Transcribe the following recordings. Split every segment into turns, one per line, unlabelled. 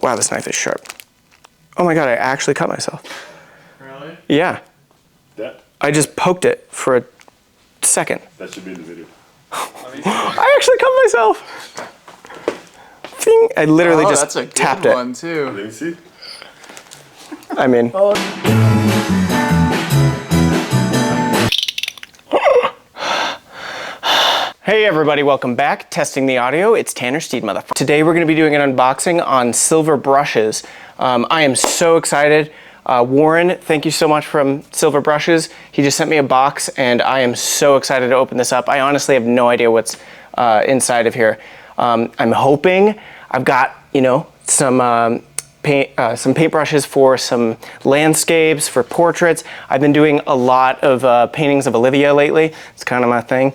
Wow, this knife is sharp. Oh my God, I actually cut myself.
Really?
Yeah.
That?
I just poked it for a second.
That should be in the video.
I actually cut myself. Bing. I literally just
that's a good
tapped
one
it.
too.
Let me see.
I mean. Hey everybody, welcome back. Testing the audio. It's Tanner Steed, motherfucker. Today we're going to be doing an unboxing on silver brushes. I am so excited. Warren, thank you so much from Silver Brushes. He just sent me a box and I am so excited to open this up. I honestly have no idea what's inside of here. I'm hoping I've got, you know, some paintbrushes for some landscapes, for portraits. I've been doing a lot of paintings of Olivia lately. It's kind of my thing.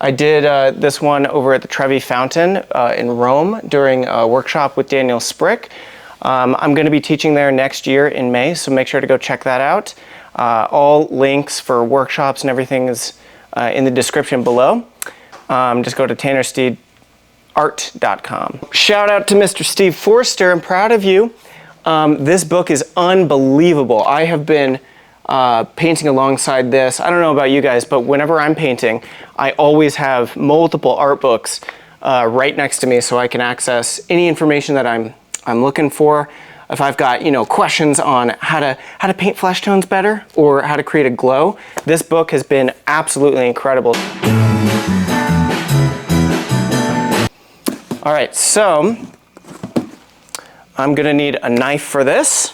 I did this one over at the Trevi Fountain in Rome during a workshop with Daniel SPRICK. I'm going to be teaching there next year in May, so make sure to go check that out. All links for workshops and everything is in the description below. Just go to tannersteedart.com. Shout out to Mr. Steve Forster. I'm proud of you. This book is unbelievable. I have been painting alongside this. I don't know about you guys, but whenever I'm painting, I always have multiple art books right next to me so I can access any information that I'm looking for. If I've got, you know, questions on how to paint flesh tones better or how to create a glow, this book has been absolutely incredible. All right, so I'm gonna need a knife for this.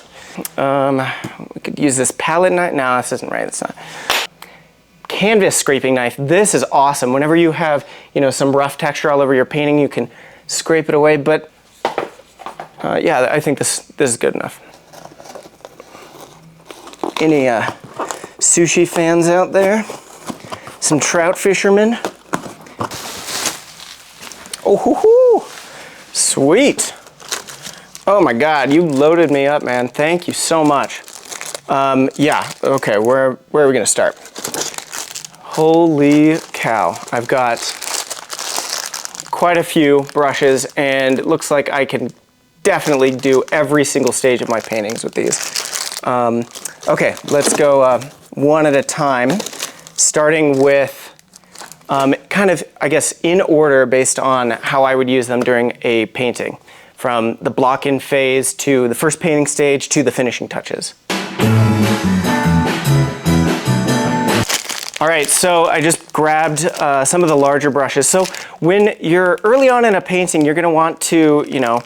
We could use this palette knife. No, this isn't right, it's not. Canvas scraping knife. This is awesome. Whenever you have, you know, some rough texture all over your painting, you can scrape it away, but yeah, I think this is good enough. Any sushi fans out there? Some trout fishermen? Oh, hoo, hoo. Sweet. Oh my God, you loaded me up, man. Thank you so much. Yeah, okay, where are we gonna start? Holy cow, I've got quite a few brushes and it looks like I can definitely do every single stage of my paintings with these. Okay, let's go one at a time, starting with kind of, I guess, in order based on how I would use them during a painting, from the block-in phase to the first painting stage to the finishing touches. All right, so I just grabbed some of the larger brushes. So when you're early on in a painting, you're gonna want to, you know,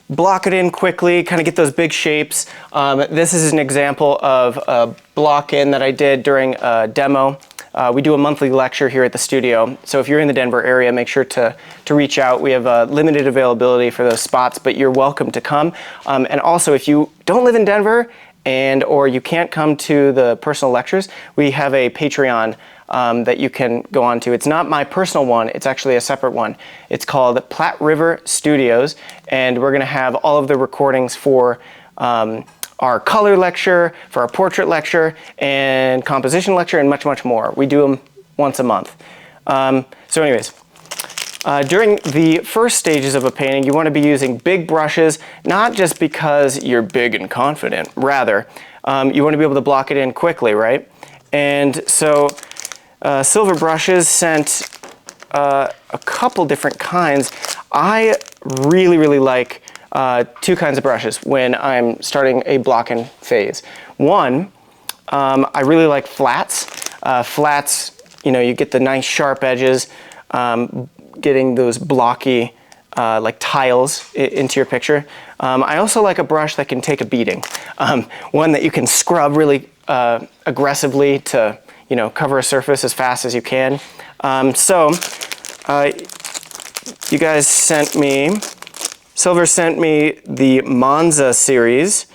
block it in quickly, kind of get those big shapes. This is an example of a block-in that I did during a demo. We do a monthly lecture here at the studio, so if you're in the Denver area, make sure to reach out. We have limited availability for those spots, but you're welcome to come. And also, if you don't live in Denver or you can't come to the personal lectures, we have a Patreon that you can go on to. It's not my personal one, it's actually a separate one. It's called Platte River Studios, and we're gonna have all of the recordings for our color lecture, for our portrait lecture, and composition lecture, and much, much more. We do them once a month. So anyways, during the first stages of a painting, you want to be using big brushes, not just because you're big and confident, rather, you want to be able to block it in quickly, right? And so Silver Brushes sent a couple different kinds. I really, really like two kinds of brushes when I'm starting a block-in phase. One, I really like flats. Flats, you know, you get the nice sharp edges, getting those blocky like tiles into your picture. I also like a brush that can take a beating. One that you can scrub really aggressively to, you know, cover a surface as fast as you can. You guys sent me, Silver sent me the Monza series.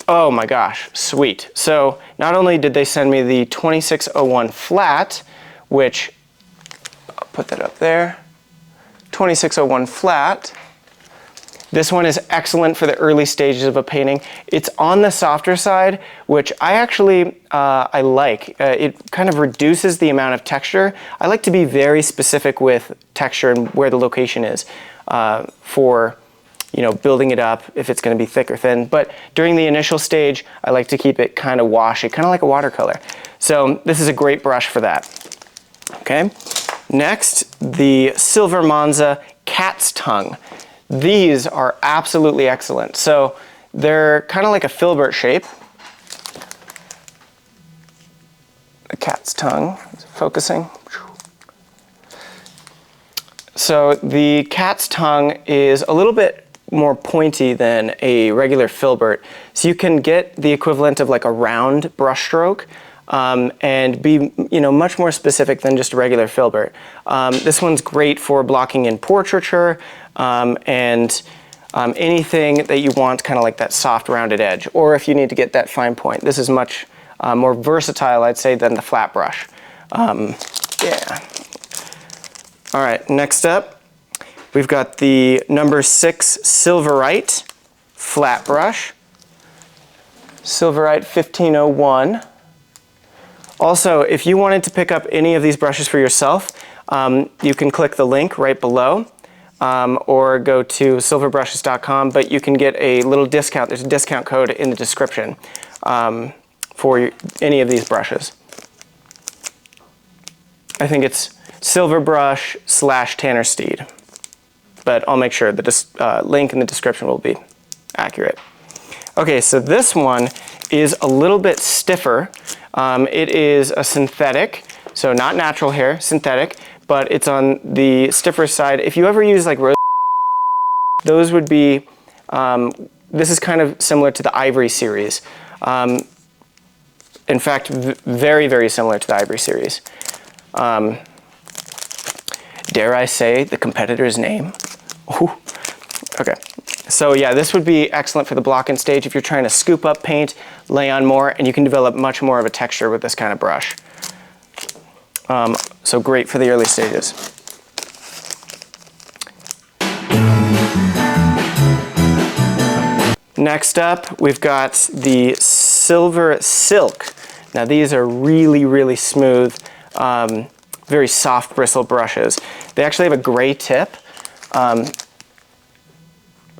Oh my gosh, sweet. So not only did they send me the 2601 flat, which, I'll put that up there, 2601 flat. This one is excellent for the early stages of a painting. It's on the softer side, which I actually, I like. It kind of reduces the amount of texture. I like to be very specific with texture and where the location is for, you know, building it up if it's going to be thick or thin. But during the initial stage, I like to keep it kind of washy, kind of like a watercolor. So this is a great brush for that. Okay. Next, the Silver Monza Cat's Tongue. These are absolutely excellent. So they're kind of like a filbert shape. The cat's tongue, is it focusing? So the cat's tongue is a little bit more pointy than a regular filbert. So you can get the equivalent of like a round brush stroke and be, you know, much more specific than just a regular filbert. This one's great for blocking in portraiture and anything that you want kind of like that soft rounded edge, or if you need to get that fine point. This is much more versatile, I'd say, than the flat brush. Yeah. All right, next up, we've got the number 6 Silverite flat brush. Silverite 1501. Also, if you wanted to pick up any of these brushes for yourself, you can click the link right below or go to silverbrushes.com, but you can get a little discount. There's a discount code in the description for any of these brushes. I think it's silverbrush/Tanner Steed, but I'll make sure the link in the description will be accurate. Okay, so this one is a little bit stiffer. It is a synthetic, so not natural hair, synthetic, but it's on the stiffer side. If you ever use like rose, those would be, this is kind of similar to the Ivory series. In fact, very, very similar to the Ivory series. Dare I say the competitor's name? Ooh. Okay, so yeah, this would be excellent for the block-in stage if you're trying to scoop up paint, lay on more, and you can develop much more of a texture with this kind of brush. So great for the early stages. Next up, we've got the Silver Silk. Now these are really, really smooth, very soft bristle brushes. They actually have a gray tip.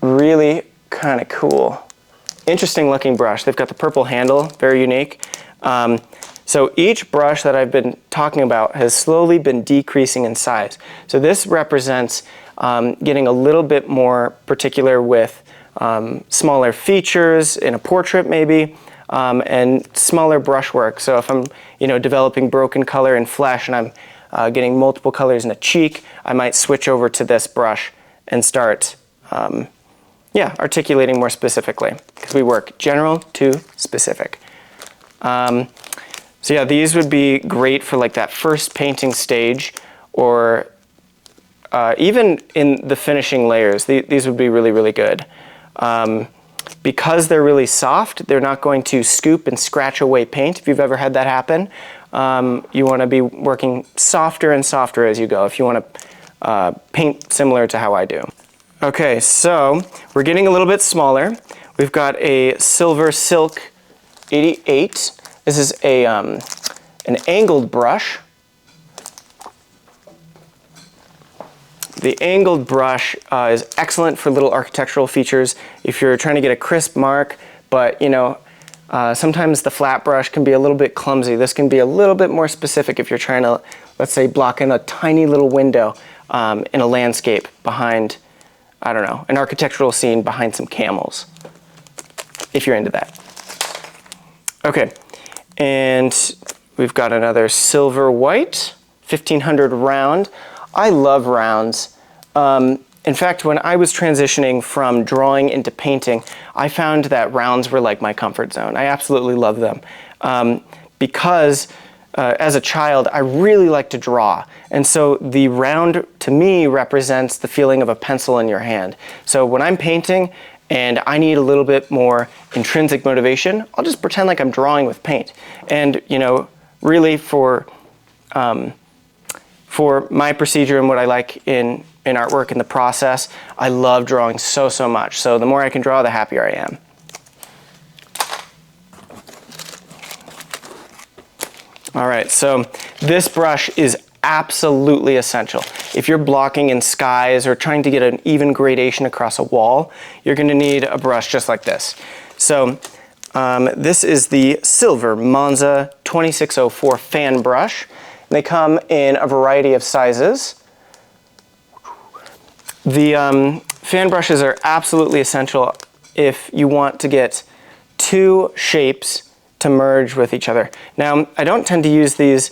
Really kind of cool. Interesting looking brush. They've got the purple handle, very unique. So each brush that I've been talking about has slowly been decreasing in size. So this represents getting a little bit more particular with smaller features in a portrait maybe, and smaller brushwork. So if I'm, you know, developing broken color in flesh and I'm getting multiple colors in a cheek, I might switch over to this brush and start articulating more specifically, because we work general to specific. So yeah, these would be great for like that first painting stage, or even in the finishing layers. These would be really, really good. Because they're really soft, they're not going to scoop and scratch away paint. If you've ever had that happen, you want to be working softer and softer as you go if you want to paint similar to how I do. Okay, so we're getting a little bit smaller. We've got a Silver Silk 88. This is a an angled brush. The angled brush is excellent for little architectural features if you're trying to get a crisp mark, but you know, sometimes the flat brush can be a little bit clumsy. This can be a little bit more specific if you're trying to, let's say, block in a tiny little window in a landscape behind, I don't know, an architectural scene behind some camels, if you're into that. Okay, and we've got another Silver White, 1500 round. I love rounds. In fact, when I was transitioning from drawing into painting, I found that rounds were like my comfort zone. I absolutely love them. Because as a child, I really like to draw. And so the round, to me, represents the feeling of a pencil in your hand. So when I'm painting and I need a little bit more intrinsic motivation, I'll just pretend like I'm drawing with paint. And, you know, really for my procedure and what I like in artwork and the process, I love drawing so much. So the more I can draw, the happier I am. All right, so this brush is absolutely essential. If you're blocking in skies or trying to get an even gradation across a wall, you're going to need a brush just like this. So this is the silver Monza 2604 fan brush. They come in a variety of sizes. The fan brushes are absolutely essential if you want to get two shapes to merge with each other. Now, I don't tend to use these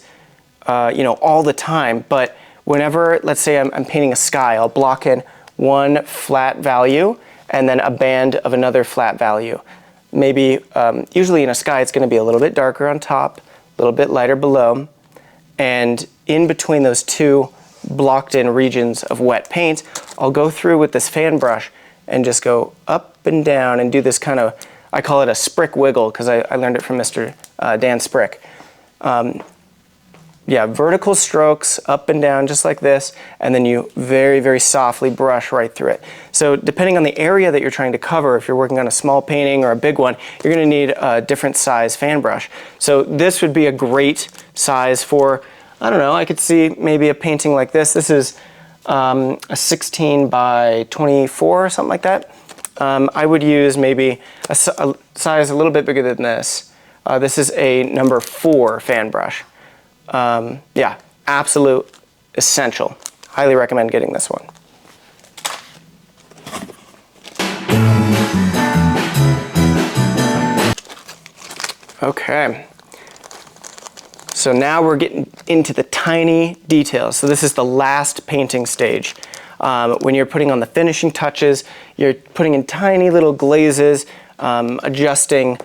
all the time, but whenever, let's say I'm painting a sky, I'll block in one flat value and then a band of another flat value. Maybe, usually in a sky, it's going to be a little bit darker on top, a little bit lighter below, and in between those two blocked in regions of wet paint, I'll go through with this fan brush and just go up and down and do this kind of, I call it a SPRICK wiggle because I learned it from Mr. Dan SPRICK. Vertical strokes up and down just like this, and then you very, very softly brush right through it. So depending on the area that you're trying to cover, if you're working on a small painting or a big one, you're going to need a different size fan brush. So this would be a great size for, I don't know, I could see maybe a painting like this. This is a 16 by 24 or something like that. I would use maybe a size a little bit bigger than this. This is a number 4 fan brush. Absolute essential. Highly recommend getting this one. Okay. So now we're getting into the tiny details. So this is the last painting stage. When you're putting on the finishing touches, you're putting in tiny little glazes, adjusting,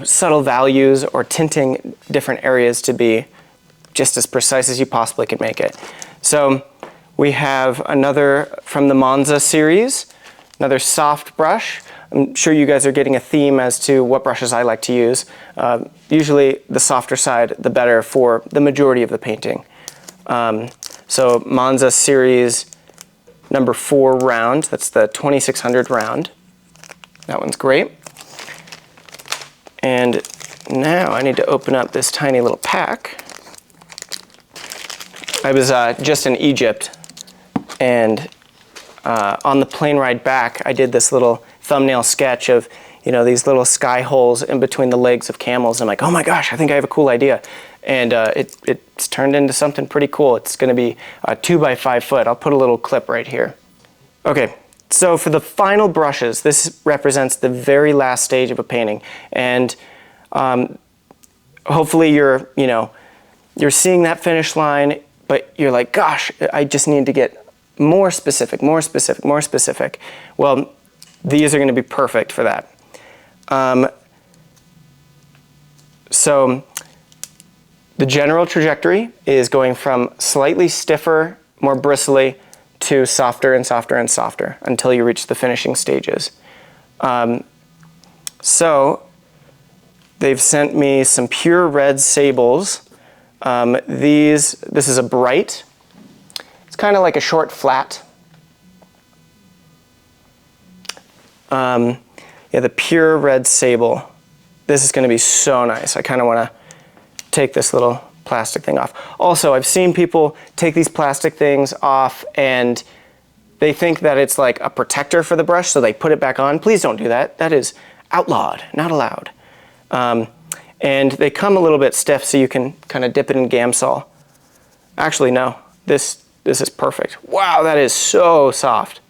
subtle values or tinting different areas to be just as precise as you possibly can make it. So we have another from the Monza series, another soft brush. I'm sure you guys are getting a theme as to what brushes I like to use. Usually the softer side, the better for the majority of the painting. So Monza series number 4 round, that's the 2600 round. That one's great. And now I need to open up this tiny little pack. I was just in Egypt, and on the plane ride back, I did this little thumbnail sketch of, these little sky holes in between the legs of camels. I'm like, oh my gosh, I think I have a cool idea. And it's turned into something pretty cool. It's going to be 2 by 5 foot. I'll put a little clip right here. Okay, so for the final brushes, this represents the very last stage of a painting. And hopefully you're seeing that finish line, but you're like, gosh, I just need to get more specific, more specific, more specific. Well, these are going to be perfect for that. So the general trajectory is going from slightly stiffer, more bristly, to softer and softer and softer until you reach the finishing stages. So they've sent me some pure red sables. This is a bright. It's kind of like a short flat. The pure red sable. This is going to be so nice. I kind of want to take this little plastic thing off. Also, I've seen people take these plastic things off and they think that it's like a protector for the brush, so they put it back on. Please don't do that. That is outlawed, not allowed. And they come a little bit stiff, so you can kind of dip it in Gamsol. Actually, no. This is perfect. Wow, that is so soft.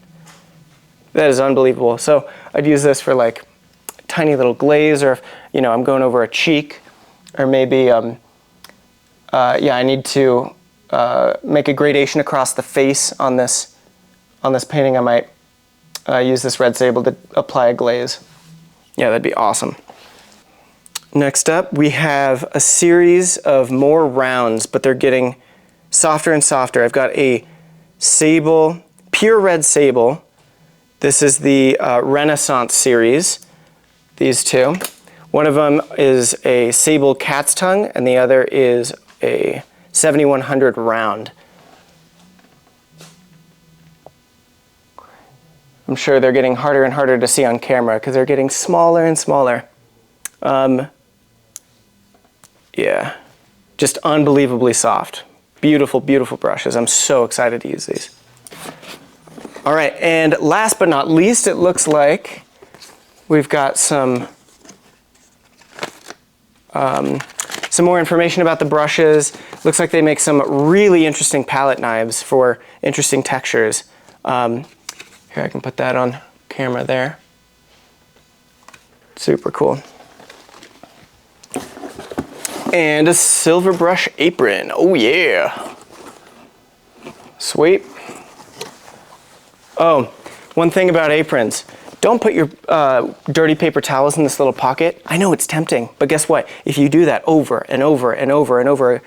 That is unbelievable. So I'd use this for like tiny little glaze, or if I'm going over a cheek, or maybe I need to make a gradation across the face on this painting. I might use this red sable to apply a glaze. Yeah, that'd be awesome. Next up, we have a series of more rounds, but they're getting softer and softer. I've got a sable, pure red sable. This is the Renaissance series, these two. One of them is a sable cat's tongue, and the other is a 7100 round. I'm sure they're getting harder and harder to see on camera because they're getting smaller and smaller. Yeah, just unbelievably soft. Beautiful, beautiful brushes. I'm so excited to use these. All right, and last but not least, it looks like we've got some more information about the brushes. Looks like they make some really interesting palette knives for interesting textures. Here, I can put that on camera there. Super cool. And a silver brush apron. Oh yeah. Sweet. Oh, one thing about aprons. Don't put your dirty paper towels in this little pocket. I know it's tempting, but guess what? If you do that over and over and over and over,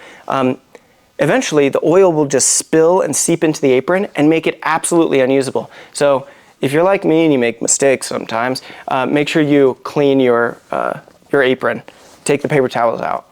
eventually the oil will just spill and seep into the apron and make it absolutely unusable. So if you're like me and you make mistakes sometimes, make sure you clean your apron. Take the paper towels out.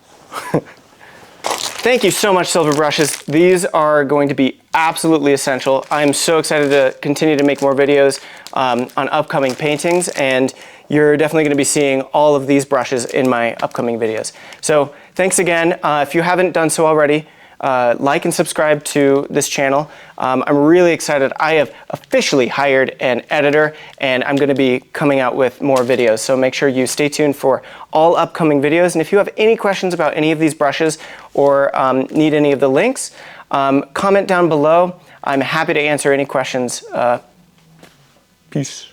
Thank you so much, Silver Brushes. These are going to be absolutely essential. I'm so excited to continue to make more videos on upcoming paintings, and you're definitely going to be seeing all of these brushes in my upcoming videos. So thanks again. If you haven't done so already, like and subscribe to this channel. I'm really excited. I have officially hired an editor, and I'm going to be coming out with more videos. So make sure you stay tuned for all upcoming videos. And if you have any questions about any of these brushes or need any of the links, comment down below. I'm happy to answer any questions. Peace.